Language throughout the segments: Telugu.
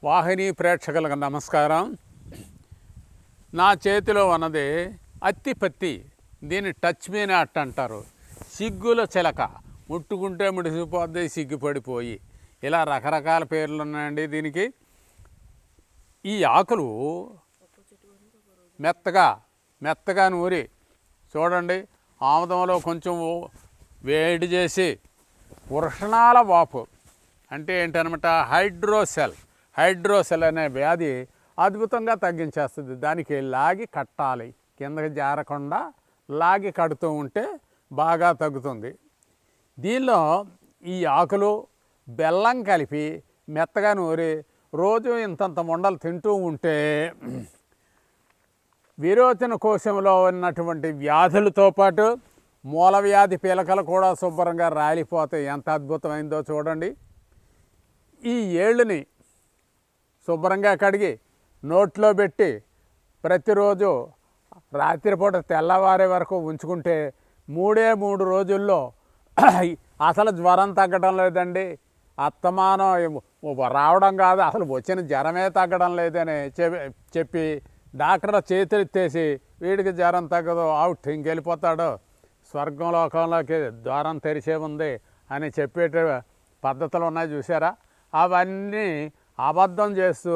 వాహిని ప్రేక్షకులకు నమస్కారం. నా చేతిలో ఉన్నది అత్తిపత్తి. దీన్ని టచ్ మీ నాట్ అంటారు. సిగ్గుల చిలక, ముట్టుకుంటే ముడిసిపోద్ది, సిగ్గుపడిపోయి, ఇలా రకరకాల పేర్లు ఉన్నాయండి దీనికి. ఈ ఆకులు మెత్తగా నూరి చూడండి, ఆముదంలో కొంచెం వేడి చేసి వృషణాల వాపు అంటే ఏంటనమాట, హైడ్రోసెల్ అనే వ్యాధి అద్భుతంగా తగ్గించేస్తుంది. దానికి లాగి కట్టాలి, కిందకి జారకుండా లాగి కడుతూ ఉంటే బాగా తగ్గుతుంది. దీనిలో ఈ ఆకులు బెల్లం కలిపి మెత్తగా నూరి రోజు ఇంతంత ఉండలు తింటూ ఉంటే విరోచన కోశంలో ఉన్నటువంటి వ్యాధులతో పాటు మూల వ్యాధి పీలకలు కూడా శుభ్రంగా రాలిపోతాయి. ఎంత అద్భుతమైందో చూడండి. ఈ ఏళ్ళుని శుభ్రంగా కడిగి నోట్లో పెట్టి ప్రతిరోజు రాత్రిపూట తెల్లవారే వరకు ఉంచుకుంటే 3 రోజుల్లో అసలు జ్వరం తగ్గడం లేదండి, అత్తమానం రావడం కాదు, అసలు వచ్చిన జ్వరమే తగ్గడం లేదని చెప్పి డాక్టర్ చేతులు ఎత్తేసి వీడికి జ్వరం తగ్గదు, అవుట్, ఇంకెళ్ళిపోతాడు, స్వర్గంలోకంలోకి ద్వారం తెరిచే ఉంది అని చెప్పేట పద్ధతులు ఉన్నాయి చూసారా. అవన్నీ అబద్ధం చేస్తూ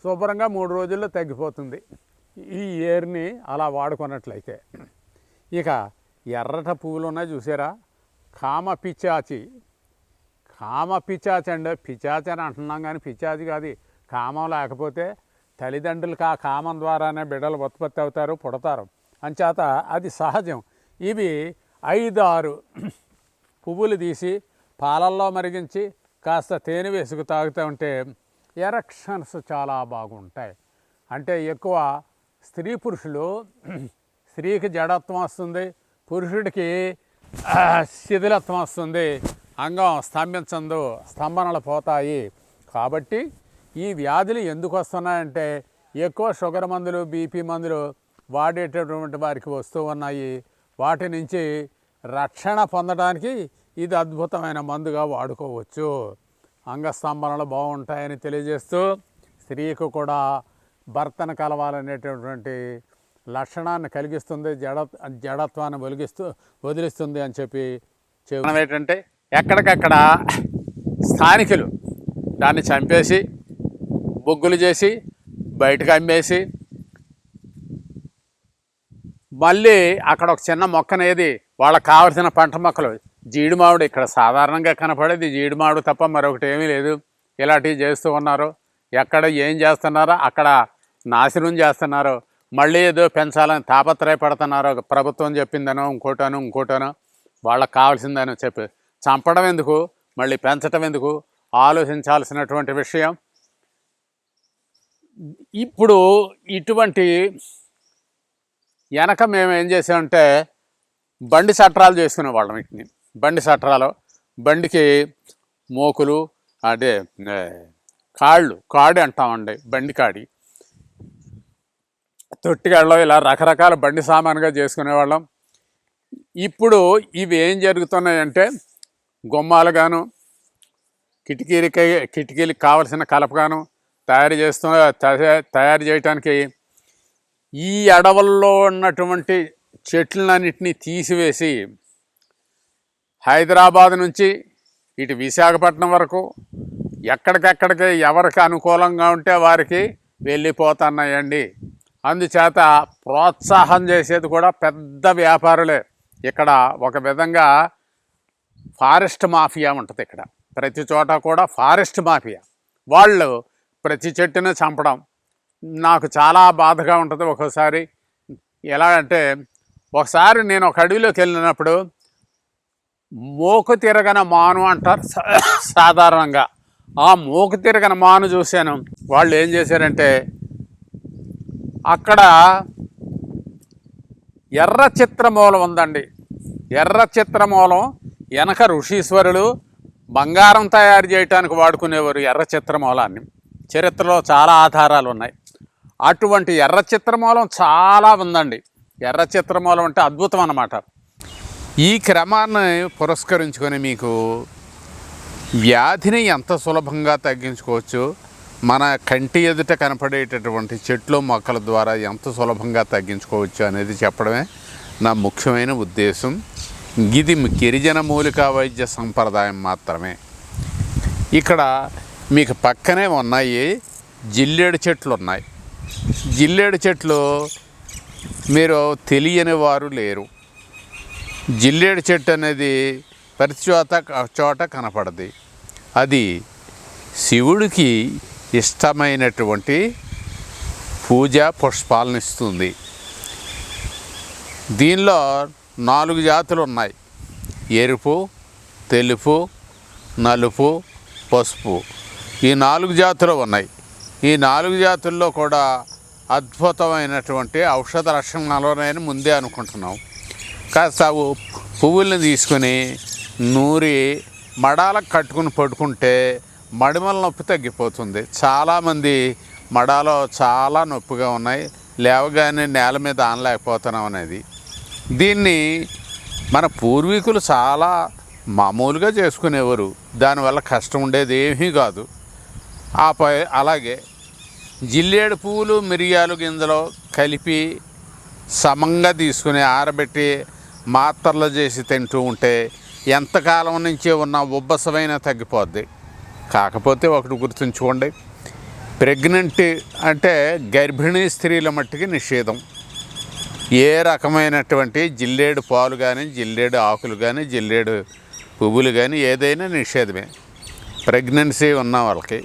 శుభ్రంగా 3 రోజుల్లో తగ్గిపోతుంది ఈ ఏరుని అలా వాడుకున్నట్లయితే. ఇక ఎర్రట పువ్వులు ఉన్నాయి చూసారా, కామ పిచాచి అండి. పిచాచి అని అంటున్నాం కానీ పిచాచి కాదు. కామం లేకపోతే తల్లిదండ్రులకు ఆ కామం ద్వారానే బిడ్డలు ఉత్పత్తి అవుతారు, పుడతారు. అంచేత అది సహజం. ఇవి 5-6 పువ్వులు తీసి పాలల్లో మరిగించి కాస్త తేనె వేసుకు తాగుతూ ఉంటే ఎరక్షన్స్ చాలా బాగుంటాయి. అంటే ఎక్కువ స్త్రీ పురుషులు, స్త్రీకి జడత్వం వస్తుంది, పురుషుడికి శిథిలత్వం వస్తుంది, అంగం స్తంభించదు, స్తంభనలు పోతాయి. కాబట్టి ఈ వ్యాధులు ఎందుకు వస్తున్నాయంటే ఎక్కువ షుగర్ మందులు, బీపీ మందులు వాడేటటువంటి వారికి వస్తూ ఉన్నాయి. వాటి నుంచి రక్షణ పొందడానికి ఇది అద్భుతమైన మందుగా వాడుకోవచ్చు. అంగస్తంభనలు బాగుంటాయని తెలియజేస్తూ స్త్రీకు కూడా భర్తను కలవాలనేటటువంటి లక్షణాన్ని కలిగిస్తుంది, జడత్వాన్ని వదిలిస్తుంది అని చెప్పి ఏంటంటే ఎక్కడికక్కడ స్థానికులు దాన్ని చంపేసి బొగ్గులు చేసి బయటకు అమ్మేసి మళ్ళీ అక్కడ ఒక చిన్న మొక్కనేది వాళ్ళకి కావలసిన పంట మొక్కలు, జీడి మామిడి, ఇక్కడ సాధారణంగా కనపడేది జీడి మామిడి తప్ప మరొకటి ఏమీ లేదు. ఇలాంటివి చేస్తూ ఉన్నారు. ఎక్కడ ఏం చేస్తున్నారో అక్కడ నాశనం చేస్తున్నారు. మళ్ళీ ఏదో పెంచాలని తాపత్రయపడుతున్నారు. ప్రభుత్వం చెప్పిందనో ఇంకోటనో వాళ్ళకి కావాల్సిందనో చెప్పి చంపడం ఎందుకు, మళ్ళీ పెంచడం ఎందుకు ఆలోచించాల్సినటువంటి విషయం. ఇప్పుడు ఇటువంటి వెనక మేము ఏం చేసామంటే బండి సట్రాలు చేసుకునే వాళ్ళం. వీటిని బండికి మోకులు, అదే కాడి అంటామండి, బండి కాడి, తొట్టిగాళ్ళలో ఇలా రకరకాల బండి సామానుగా చేసుకునేవాళ్ళం. ఇప్పుడు ఇవి ఏం జరుగుతున్నాయంటే గుమ్మాలుగాను కిటికీలకి కావలసిన కలపగాను తయారు చేయటానికి ఈ అడవుల్లో ఉన్నటువంటి చెట్లన్నింటినీ తీసివేసి హైదరాబాద్ నుంచి ఇటు విశాఖపట్నం వరకు ఎక్కడికెక్కడికి ఎవరికి అనుకూలంగా ఉంటే వారికి వెళ్ళిపోతున్నాయండి. అందుచేత ప్రోత్సాహం చేసేది కూడా పెద్ద వ్యాపారులే. ఇక్కడ ఒక విధంగా ఫారెస్ట్ మాఫియా ఉంటుంది. ఇక్కడ ప్రతి చోట కూడా ఫారెస్ట్ మాఫియా వాళ్ళు ప్రతి చెట్టును చంపడం నాకు చాలా బాధగా ఉంటుంది ఒక్కోసారి. ఎలా అంటే ఒకసారి నేను ఒక అడవిలోకి వెళ్ళినప్పుడు మోకు తిరగన మాను అంటారు సాధారణంగా. ఆ మోకు తిరగన మాను చూశాను. వాళ్ళు ఏం చేశారంటే అక్కడ ఎర్ర చిత్రమూలం ఉందండి. ఎర్ర చిత్రమూలం వెనక ఋషీశ్వరులు బంగారం తయారు చేయడానికి వాడుకునేవారు ఎర్ర చిత్రమూలాన్ని. చరిత్రలో చాలా ఆధారాలు ఉన్నాయి. అటువంటి ఎర్ర చిత్రమూలం చాలా ఉందండి. ఎర్ర చిత్రమూలం అంటే అద్భుతం అన్నమాట. ఈ క్రమాన్ని పురస్కరించుకొని మీకు వ్యాధిని ఎంత సులభంగా తగ్గించుకోవచ్చు, మన కంటి ఎదుట కనపడేటటువంటి చెట్లు మొక్కల ద్వారా ఎంత సులభంగా తగ్గించుకోవచ్చు అనేది చెప్పడమే నా ముఖ్యమైన ఉద్దేశం. ఇది గిరిజన మూలికా వైద్య సంప్రదాయం మాత్రమే. ఇక్కడ మీకు పక్కనే ఉన్నాయి జిల్లేడు చెట్లు ఉన్నాయి. జిల్లేడు చెట్లు మీరు తెలియని వారు లేరు. జిల్లేడు చెట్టు అనేది ప్రతి చోట కనపడది. అది శివుడికి ఇష్టమైనటువంటి పూజా పుష్పాలను ఇస్తుంది. దీనిలో 4 జాతులు ఉన్నాయి. ఎరుపు, తెలుపు, నలుపు, పసుపు. ఈ 4 జాతులు ఉన్నాయి. ఈ 4 జాతుల్లో కూడా అద్భుతమైనటువంటి ఔషధ లక్షణాలు నేను ముందే అనుకుంటున్నాం. కాస్త పువ్వుల్ని తీసుకుని నూరి మడాలకు కట్టుకుని పడుకుంటే మడిమల నొప్పి తగ్గిపోతుంది. చాలామంది మడాలో చాలా నొప్పిగా ఉన్నాయి, లేవగానే నేల మీద ఆనలేకపోతున్నాం అనేది. దీన్ని మన పూర్వీకులు చాలా మామూలుగా చేసుకునేవారు. దానివల్ల కష్టం ఉండేది ఏమీ కాదు. అలాగే జిల్లేడు పువ్వులు మిరియాలు గింజలు కలిపి సమంగా తీసుకుని ఆరబెట్టి మాత్రలు చేసి తింటూ ఉంటే ఎంతకాలం నుంచి ఉన్న ఉబ్బసమైనా తగ్గిపోద్ది. కాకపోతే ఒకటి గుర్తుంచుకోండి, ప్రెగ్నెంట్ అంటే గర్భిణీ స్త్రీల మట్టికి నిషేధం. ఏ రకమైనటువంటి జిల్లేడు పాలు కానీ, జిల్లేడు ఆకులు కానీ, జిల్లేడు పువ్వులు కానీ ఏదైనా నిషేధమే ప్రెగ్నెన్సీ ఉన్న వాళ్ళకి.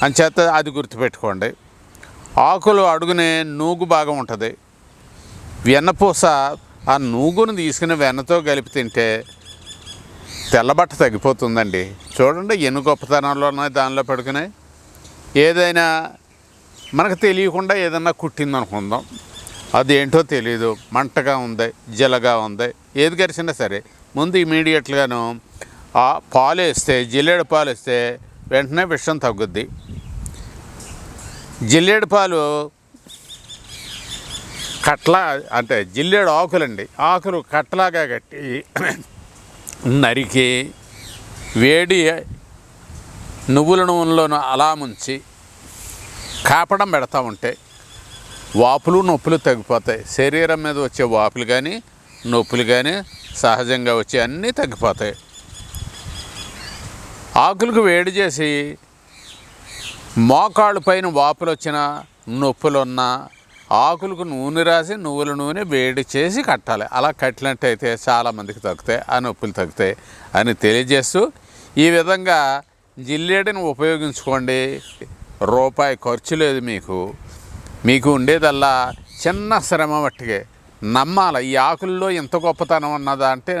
అంచేత అది గుర్తుపెట్టుకోండి. ఆకులు అడుగునే నూగు భాగం ఉంటుంది. వెన్నపూస ఆ నూగును తీసుకుని వెన్నతో కలిపి తింటే తెల్లబట్ట తగ్గిపోతుందండి. చూడండి ఎన్ని గొప్పతనాలు ఉన్నాయి దానిలో పడుకునే. ఏదైనా మనకు తెలియకుండా ఏదన్నా కుట్టిందనుకుందాం, అదేంటో తెలియదు, మంటగా ఉంది, జలగా ఉంది, ఏది గరిచినా సరే ముందు ఇమీడియట్గాను ఆ పాలు వేస్తే, జిల్లేడు పాలు వేస్తే వెంటనే విషం తగ్గుద్ది. జిల్లేడు పాలు కట్లా అంటే జిల్లేడు ఆకులండి, ఆకులు కట్టలాగా కట్టి నరికి వేడి నువ్వుల నూనెలోనూ అలా ముంచి కాపడం పెడతా ఉంటే వాపులు నొప్పులు తగ్గిపోతాయి. శరీరం మీద వచ్చే వాపులు కానీ నొప్పులు కానీ సహజంగా వచ్చి అన్నీ తగ్గిపోతాయి. ఆకులకు వేడి చేసి మోకాళ్ళు పైన వాపులు వచ్చిన నొప్పులున్నా ఆకులకు నూనె రాసి నువ్వుల నూనె వేడి చేసి కట్టాలి. అలా కట్టినట్టయితే చాలామందికి తగ్గుతాయి, ఆ నొప్పులు తగ్గుతాయి అని తెలియజేస్తూ, ఈ విధంగా జిల్లేడుని ఉపయోగించుకోండి. రూపాయి ఖర్చు లేదు మీకు ఉండేదల్లా చిన్న శ్రమ మట్టిగే. నమ్మాలి ఈ ఆకుల్లో ఎంత గొప్పతనం ఉన్నదా అంటే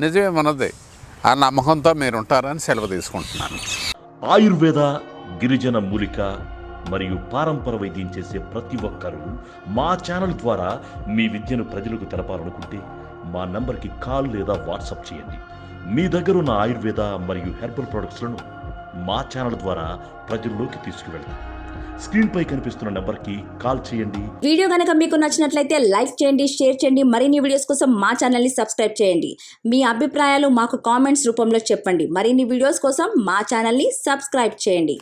నిజమేమన్నది. ఆ నమ్మకంతో మీరు ఉంటారని సెలవు తీసుకుంటున్నాను. ఆయుర్వేద, గిరిజన మూలిక మరియు పారంపర వైద్యం చేసే ప్రతి ఒక్కరూ మా ఛానల్ ద్వారా మీ విద్యను ప్రజలకు తెలపాలనుకుంటే మా నంబర్కి కాల్ లేదా వాట్సాప్ చేయండి. మీ దగ్గర ఉన్న ఆయుర్వేద మరియు హెర్బల్ ప్రొడక్ట్స్లను మా ఛానల్ ద్వారా ప్రజల్లోకి తీసుకువెళ్తాం. స్క్రీన్ పై కనిపిస్తున్న నెంబర్కి కాల్ చేయండి. వీడియో కనుక మీకు నచ్చినట్లయితే లైక్ చేయండి, షేర్ చేయండి. మరిన్ని వీడియోస్ కోసం మా ఛానల్ని సబ్స్క్రైబ్ చేయండి. మీ అభిప్రాయాలు మాకు కామెంట్స్ రూపంలో చెప్పండి. మరిన్ని వీడియోస్ కోసం మా ఛానల్ని సబ్స్క్రైబ్ చేయండి.